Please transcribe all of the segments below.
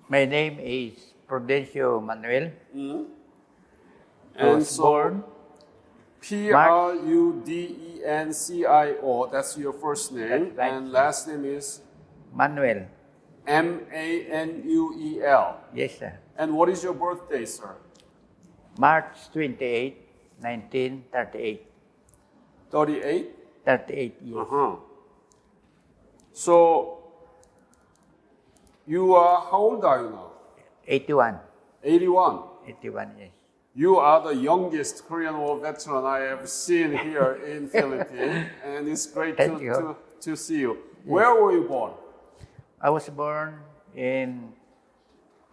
My name is Prudencio Manuel. I And was so born Prudencio, that's your first name, That's right. and last name is Manuel. Manuel. Yes, sir. And what is your birthday, sir? March 28, 1938. 38? 38 years. So, how old are you now? 81. 81. 81 years. You are the youngest Korean War veteran I have seen here in Philippines, and it's great Thank you. to see you. Where were you born? I was born in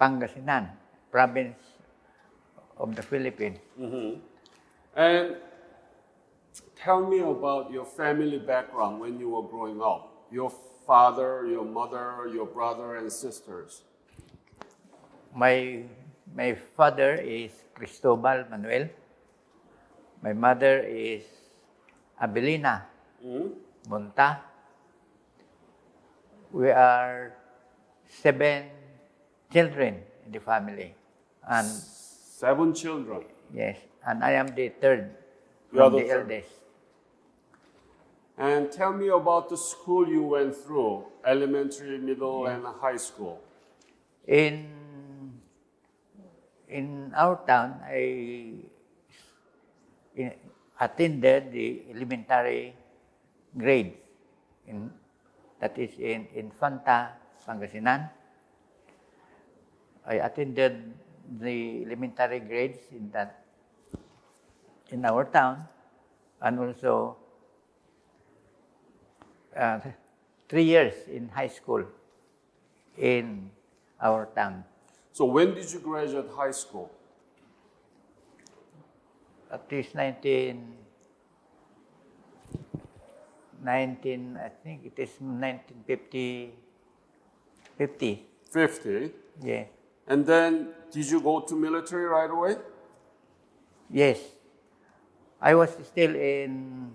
Pangasinan, province of the Philippines. And tell me about your family background when you were growing up. Your father, your mother, your brother, and sisters. My father is Cristobal Manuel. My mother is Abelina Monta. We are 7 children in the family. And 7 children. yes, and I am the third You are from the the third. eldest. And tell me about the school you went through, elementary, middle, and high school. In our town, I attended the elementary grade that is in Infanta, Pangasinan. I attended the elementary grades in our town, and also 3 years in high school in our town. So when did you graduate high school? At least 19, I think it is 1950. 50. Yeah. And then did you go to military right away? Yes. I was still in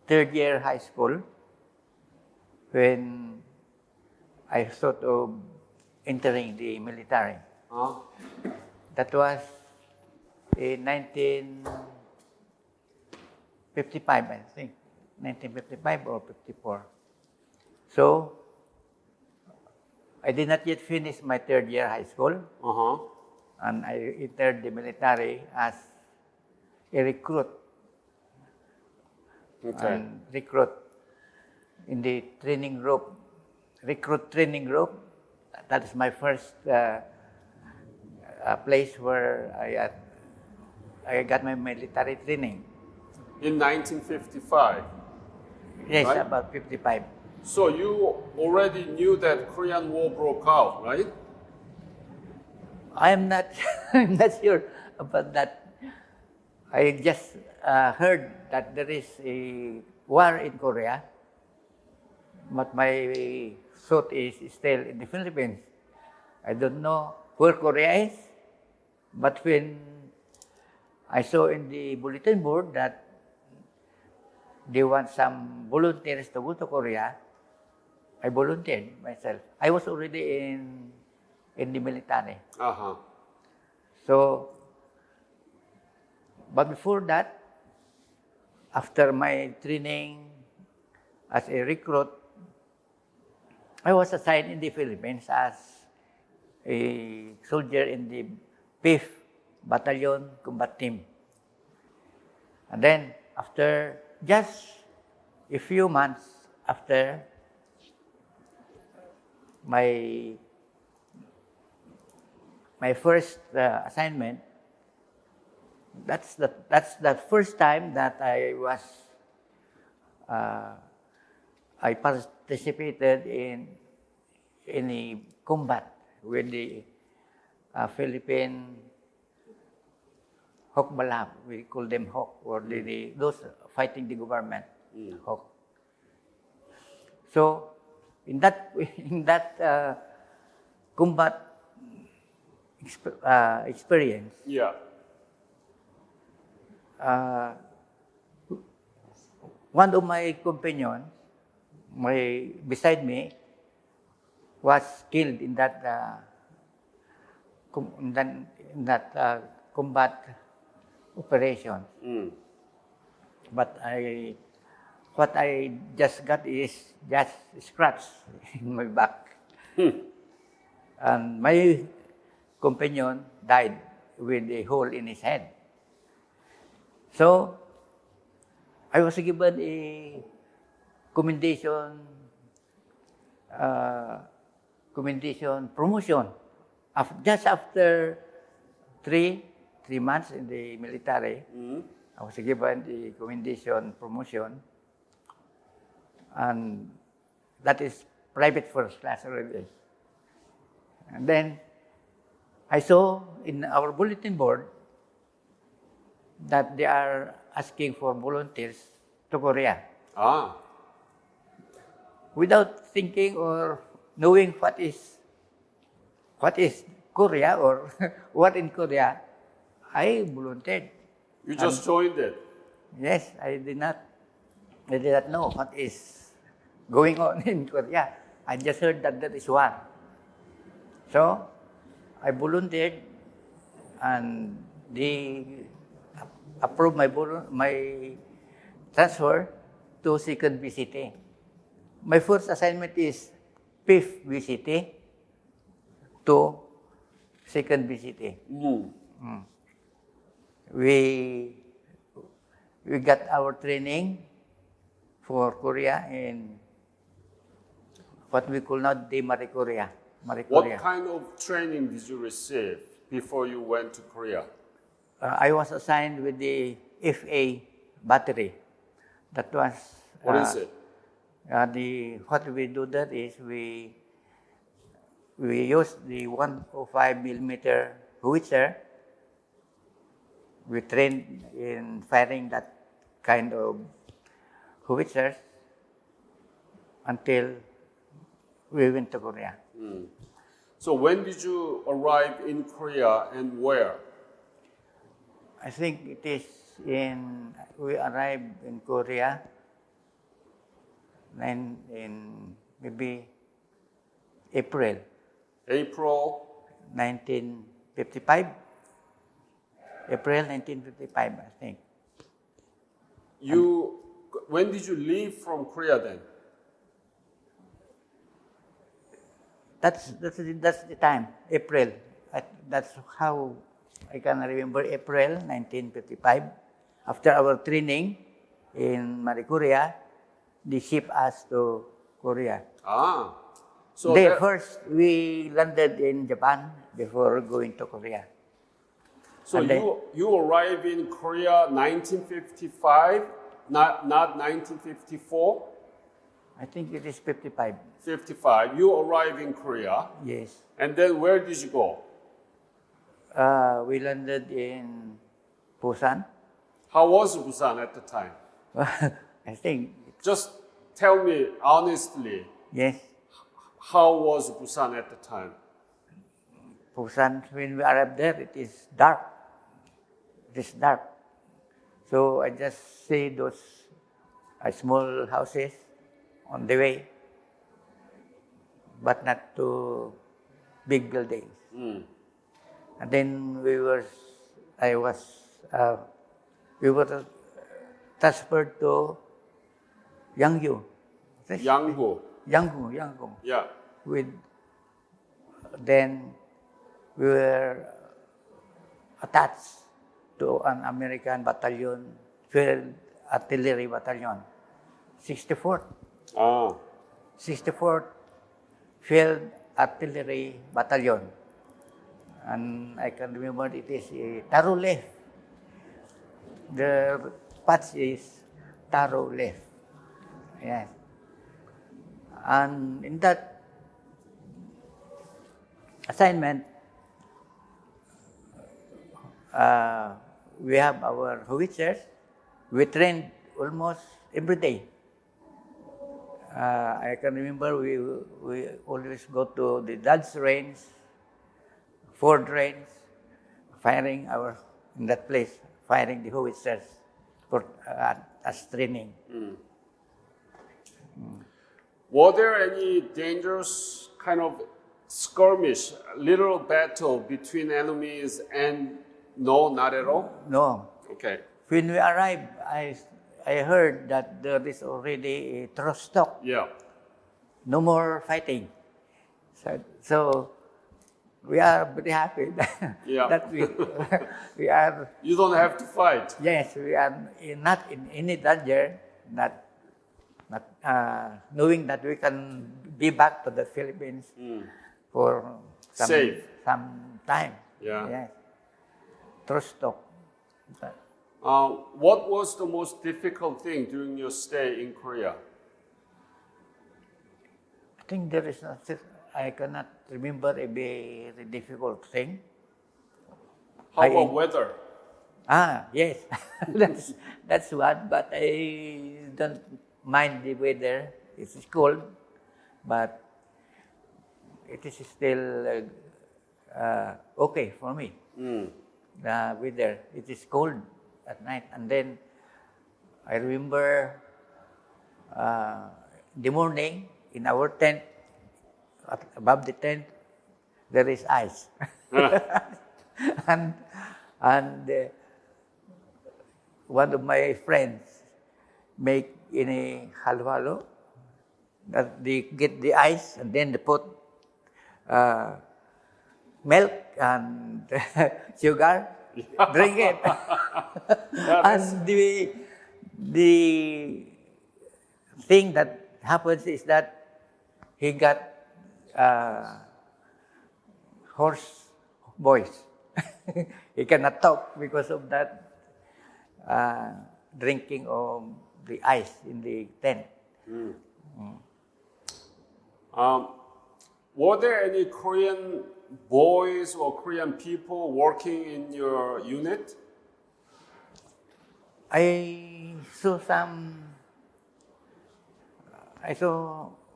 third year high school when I thought of entering the military. That was in 1955, I think. 1955 or 54. So, I did not yet finish my third year high school. And I entered the military as a recruit. Okay. And recruit in the training group. Recruit training group. That is my first place where I got my military training. In 1955. Yes, Right. about 55. So you already knew that Korean War broke out, right? I'm not sure about that. I just heard that there is a war in Korea, but my thought is still in the Philippines. I don't know where Korea is, but when I saw in the bulletin board that they want some volunteers to go to Korea, I volunteered myself. I was already in the military. So, but before that, after my training as a recruit, I was assigned in the Philippines as a soldier in the 5th Battalion Combat Team. And then, after just a few months after my first assignment, that's the first time that I participated in a combat with the Philippine Hawk Balab. We call them Hawk, or those fighting the government. Hawk. So, in that combat experience, Yeah. one of my companions, beside me, was killed in that in that combat operation. But what I just got is just scratch in my back. And my companion died with a hole in his head. So I was given a commendation promotion. Just after three months in the military, I was given the commendation promotion, and that is private first class already. And then I saw in our bulletin board that they are asking for volunteers to Korea. Without thinking or knowing what is Korea or what in Korea, I volunteered. You just joined it? Yes, I did not know what is going on in Korea. I just heard that there is one. So I volunteered, and they approved my transfer to 2nd VCT. My first assignment is 5th VCT to 2nd VCT. We got our training for Korea in what we call now the Marie Korea. What kind of training did you receive before you went to Korea? I was assigned with the FA battery. That was... What is it? What we do that is we use the 105 millimeter howitzer. We trained in firing that kind of howitzers until we went to Korea. So when did you arrive in Korea and where? I think it is we arrived in Korea in maybe April 1955. April 1955, I think. When did you leave from Korea then? That's the time, April. That's how I can remember April 1955. After our training in Marie Korea, they shipped us to Korea. So first we landed in Japan before going to Korea. So you arrived in Korea 1955, not 1954? I think it is 55. 55. You arrived in Korea. Yes. And then where did you go? We landed in Busan. How was Busan at the time? I think. Just tell me honestly. Yes. How was Busan at the time? Busan, when we arrived there, it is dark. It is dark. So I just see those small houses on the way, but not too big buildings. And then we were transferred to Yangju. Yanggu. Yeah. Then we were attached to an American battalion, field artillery battalion, 64th. 64th Field Artillery Battalion. And I can remember it is a Taro Left. The patch is Taro Left. Yes. And in that assignment, we have our howitzers. We trained almost every day. I can remember we always go to the Dodge range, Ford range, firing in that place, firing the howitzers for as training. Were there any dangerous kind of skirmish, little battle between enemies and no, not at all? No. Okay. When we arrived, I heard that there is already a truce talk. Yeah. No more fighting. So we are very happy Yeah. that we are. You don't have to fight. Yes, we are not in any danger. Not knowing that we can be back to the Philippines for some time. Yeah. Yes. Truce talk. What was the most difficult thing during your stay in Korea? I think there is I cannot remember a very difficult thing. How about weather? Yes, that's one. But I don't mind the weather. It's cold, but it is still okay for me. The weather, it is cold at night, and then I remember the morning in our tent, above the tent, there is ice, and one of my friends make in a halo that they get the ice and then they put milk and sugar, drink it. And the thing that happens is that he got hoarse voice. He cannot talk because of that drinking of the ice in the tent. Were there any Korean boys or Korean people working in your unit? I saw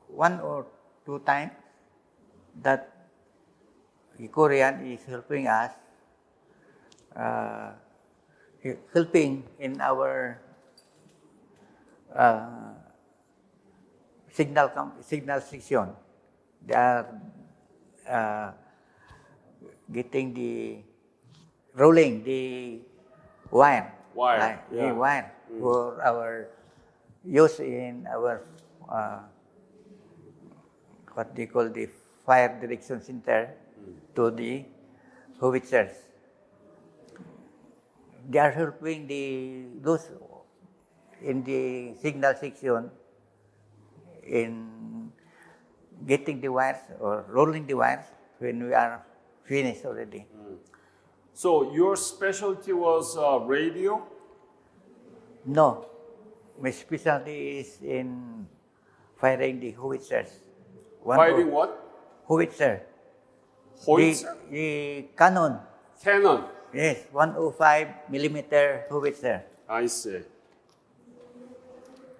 one or two times that the Korean is helping us, helping in our signal section. They are rolling the wire. The wire for our use in our what they call the fire direction center to the howitzers. They are helping those in the signal section in getting the wires or rolling the wires when we are finished already. So your specialty was radio? No, my specialty is in firing the howitzers. Firing what? Howitzer. Howitzer? The cannon. Cannon. Yes, 105 millimeter howitzer. I see.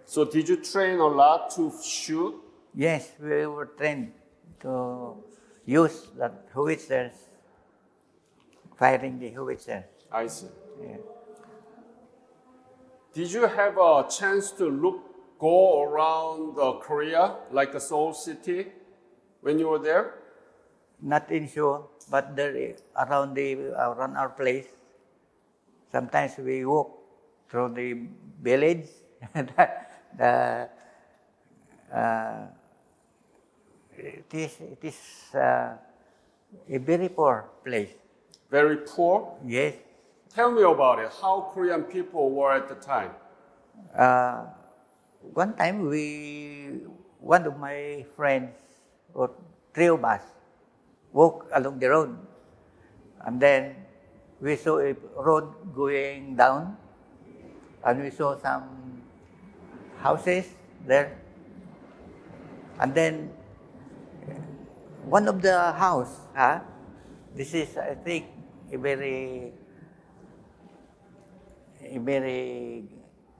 So did you train a lot to shoot? Yes, we were trained to use that howitzers, firing the howitzers. I see. Yeah. Did you have a chance to go around Korea, like a Seoul city, when you were there? Not in Seoul, but there around our place. Sometimes we walk through the village. It is a very poor place. Very poor? Yes. Tell me about it. How Korean people were at the time? One time one of my friends, or three of us, walk along the road. And then we saw a road going down, and we saw some houses there. And then one of the house, this is, I think, a very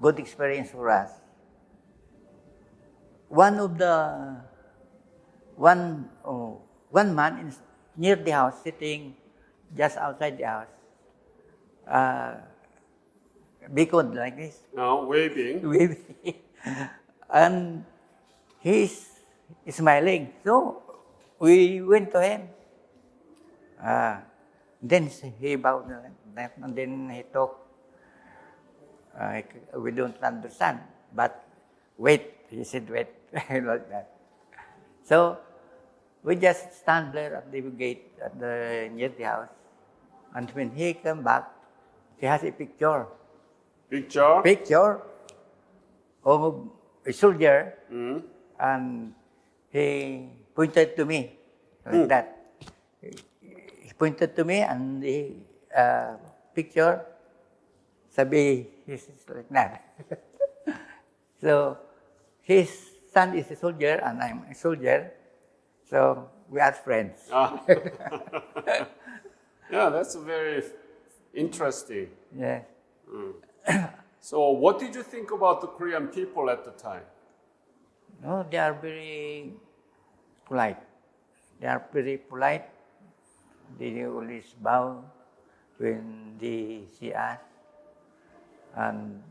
good experience for us. One man near the house, sitting just outside the house, beckoned like this. No, waving. And he's smiling. So we went to him. Then he bowed like that, and then he talked. We don't understand, but wait, he said, wait, like that. So we just stand there at the gate near the house, and when he came back, he has a picture of a soldier, and he pointed to me like that. He pointed to me, and the picture, sabi, he's like that. So his son is a soldier, and I'm a soldier, so we are friends. Yeah, that's very interesting. Yes. So what did you think about the Korean people at the time? No, they are very polite. They are very polite. They always bow when they see us. And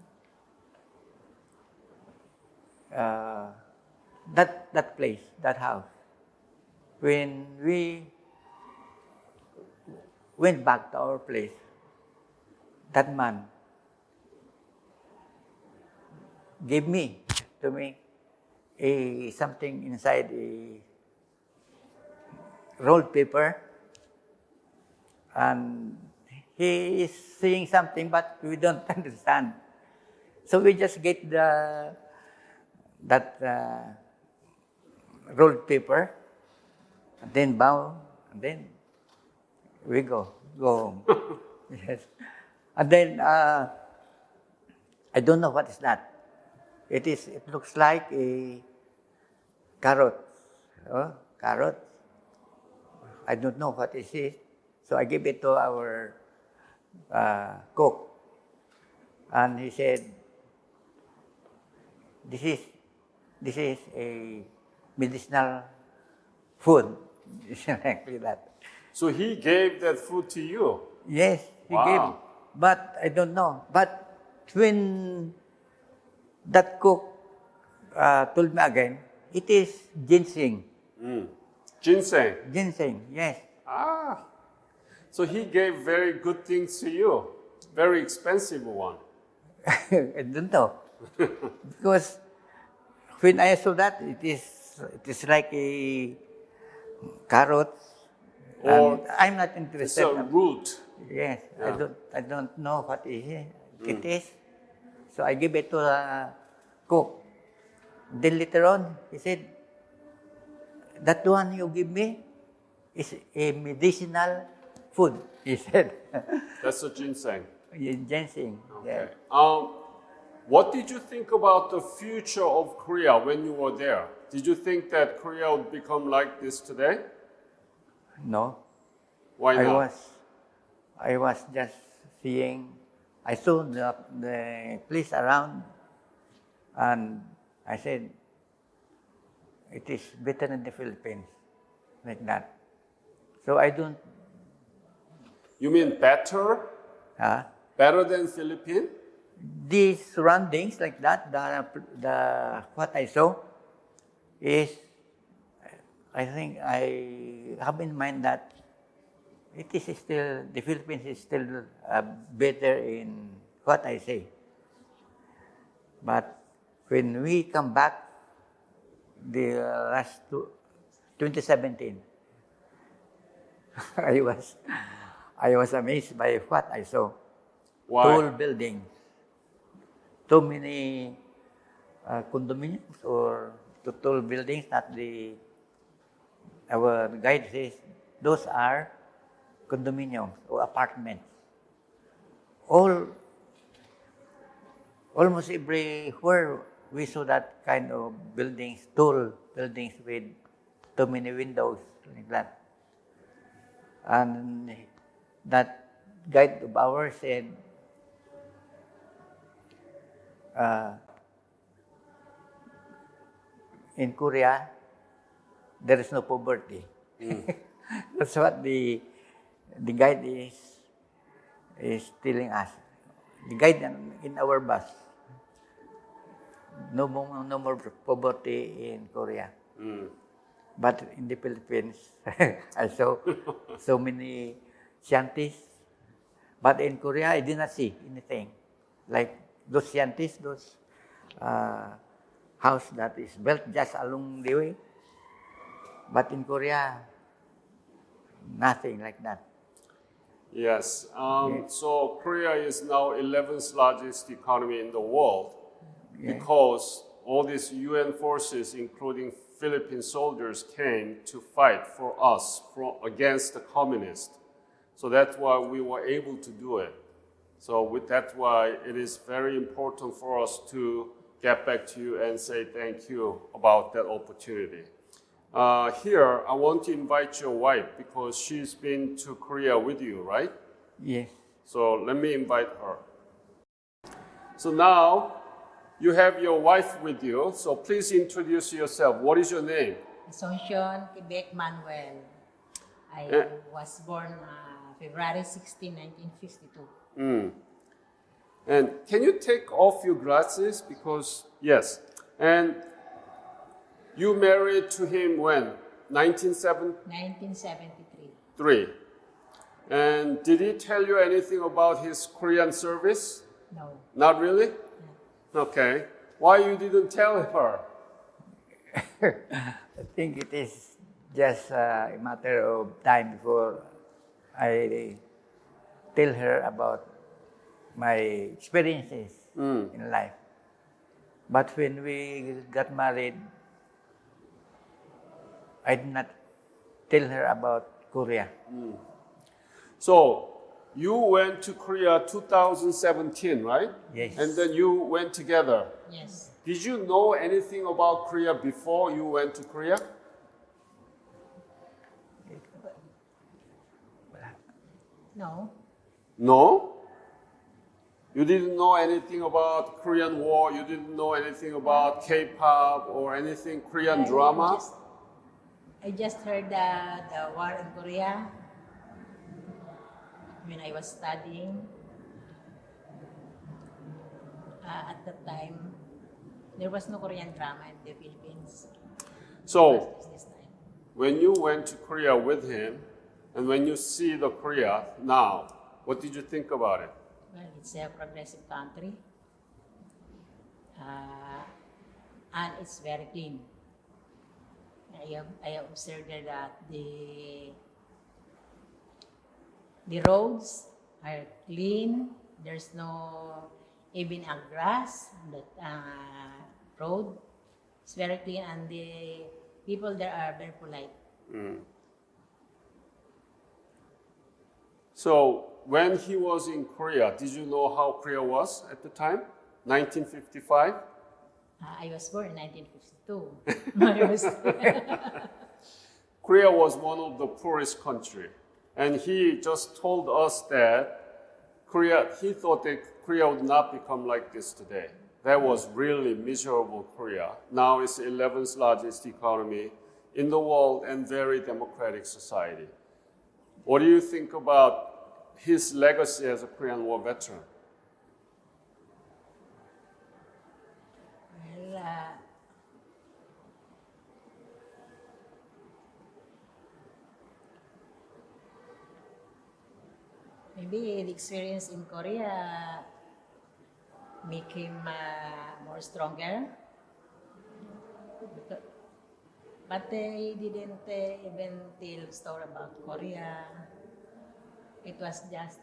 that place, that house, when we went back to our place, that man gave to me something inside a rolled paper, and he is saying something, but we don't understand. So we just get that rolled paper, and then bow, and then we go home. Yes. And then I don't know what is that. It looks like a carrot. Carrot. I don't know what it is. So I gave it to our cook. And he said, this is a medicinal food. Like that. So he gave that food to you? Yes, he gave. But I don't know. But when that cook told me again, it is ginseng. Ginseng? Ginseng, yes. So he gave very good things to you. Very expensive one. I don't know. Because when I saw that, it is like a carrot. Or I'm not interested. It's a root. Yes, Yeah. I don't know what it is. So I give it to the cook. Then later on, he said, that one you give me is a medicinal food, he said. That's a ginseng. Ginseng. Okay. Yeah. What did you think about the future of Korea when you were there? Did you think that Korea would become like this today? No. Why not? I was just seeing, I saw the place around, and I said, it is better than the Philippines, like that. So I don't. You mean better? Better than Philippines? These surroundings like that, the what I saw is, I think I have in mind that it is still, the Philippines is still better in what I say. But when we come back, the last 2017, I was amazed by what I saw. Why? Tall buildings, too many condominiums or tall buildings that our guide says those are condominiums or apartments. Almost everywhere we saw that kind of buildings, tall buildings with too many windows, like that. And that guide of ours said, in Korea, there is no poverty. That's what the guide is telling us. The guide in our bus. No more poverty in Korea. But in the Philippines, I saw so many shanties. But in Korea, I did not see anything. Like those shanties, those house that is built just along the way. But in Korea, nothing like that. Yes. So Korea is now 11th largest economy in the world because all these UN forces, including Philippine soldiers, came to fight for us against the communists. So that's why we were able to do it. So that's why it is very important for us to get back to you and say thank you about that opportunity. Here, I want to invite your wife because she's been to Korea with you, right? Yes. So let me invite her. So now you have your wife with you. So please introduce yourself. What is your name? Prudencio Manuel. I was born February 16, 1952. And can you take off your glasses? Because, yes. And you married to him when? 1973. 3. And did he tell you anything about his Korean service? No. Not really? Okay. Why you didn't tell her? I think it is just a matter of time before I tell her about my experiences in life. But when we got married, I did not tell her about Korea. So you went to Korea 2017, right? Yes. And then you went together. Yes. Did you know anything about Korea before you went to Korea? No. No? You didn't know anything about Korean War? You didn't know anything about K-pop or anything Korean drama? I just heard the war in Korea when I was studying. At that time, there was no Korean drama in the Philippines. So, This time. when you went to Korea with him, and when you see the Korea now, what did you think about it? Well, it's a progressive country. And it's very clean. I observed that the roads are clean. There's no even a grass on the road. It's very clean, and the people there are very polite. So, when he was in Korea, did you know how Korea was at the time? 1955? I was born in 1952. Korea was one of the poorest country. And he just told us that he thought that Korea would not become like this today. That was really miserable Korea. Now it's the 11th largest economy in the world and very democratic society. What do you think about his legacy as a Korean War veteran? Well, maybe the experience in Korea make him more stronger. But they didn't even tell story about Korea. It was just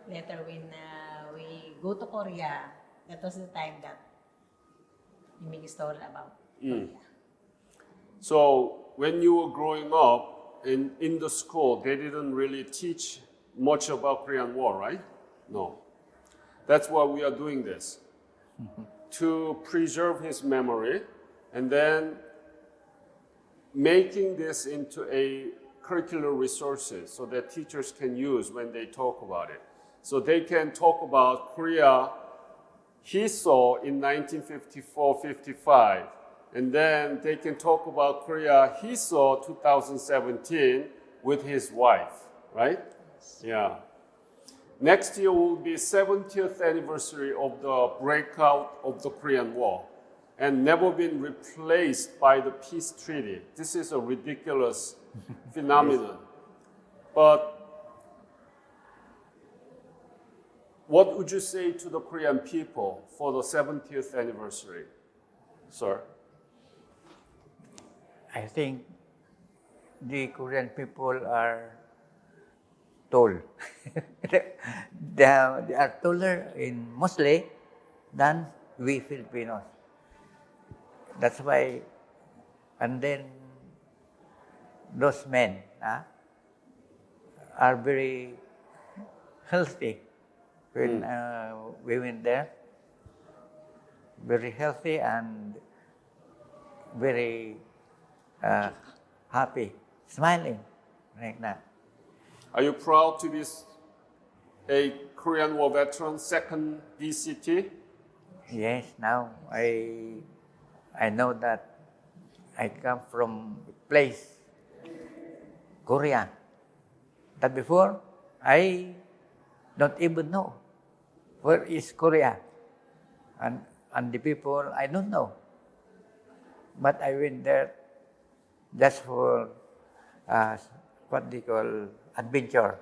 later when we go to Korea, that was the time that we make a story about Korea. So when you were growing up in the school, they didn't really teach much about Korean War, right? No. That's why we are doing this. To preserve his memory and then making this into a curricular resources so that teachers can use when they talk about it. So they can talk about Korea he saw in 1954-55, and then they can talk about Korea he saw 2017 with his wife, right? Yeah. Next year will be 70th anniversary of the breakout of the Korean War. and never been replaced by the peace treaty. This is a ridiculous phenomenon. But what would you say to the Korean people for the 70th anniversary, sir? I think the Korean people are tall. they are taller in mostly than we Filipinos. That's why, and then those men are very healthy when we went there. Very healthy and very happy, smiling like that. Are you proud to be a Korean War veteran, second DCT? Yes, now I know that I come from a place, Korea, that before I don't even know where is Korea, and the people I don't know. But I went there just for what they call adventure,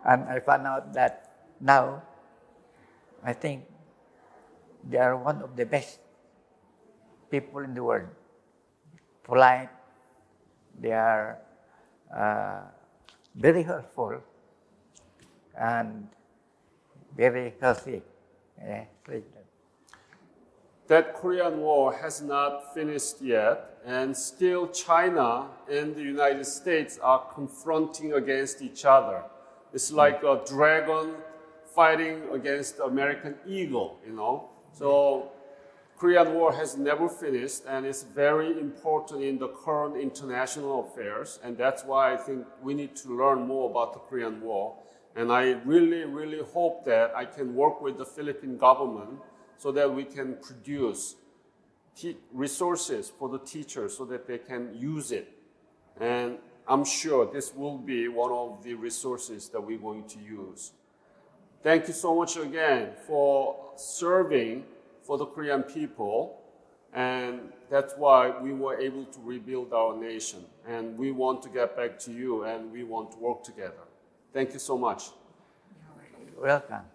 and I found out that now I think they are one of the best people in the world. Polite, they are very helpful and very healthy. Yeah, That Korean War has not finished yet, and still China and the United States are confronting against each other. It's like a dragon fighting against the American eagle, you know. So Korean War has never finished, and it's very important in the current international affairs, and that's why I think we need to learn more about the Korean War. And I really, really hope that I can work with the Philippine government so that we can produce resources for the teachers so that they can use it. And I'm sure this will be one of the resources that we're going to use. Thank you so much again for serving for the Korean people. And that's why we were able to rebuild our nation. And we want to get back to you, and we want to work together. Thank you so much. Welcome.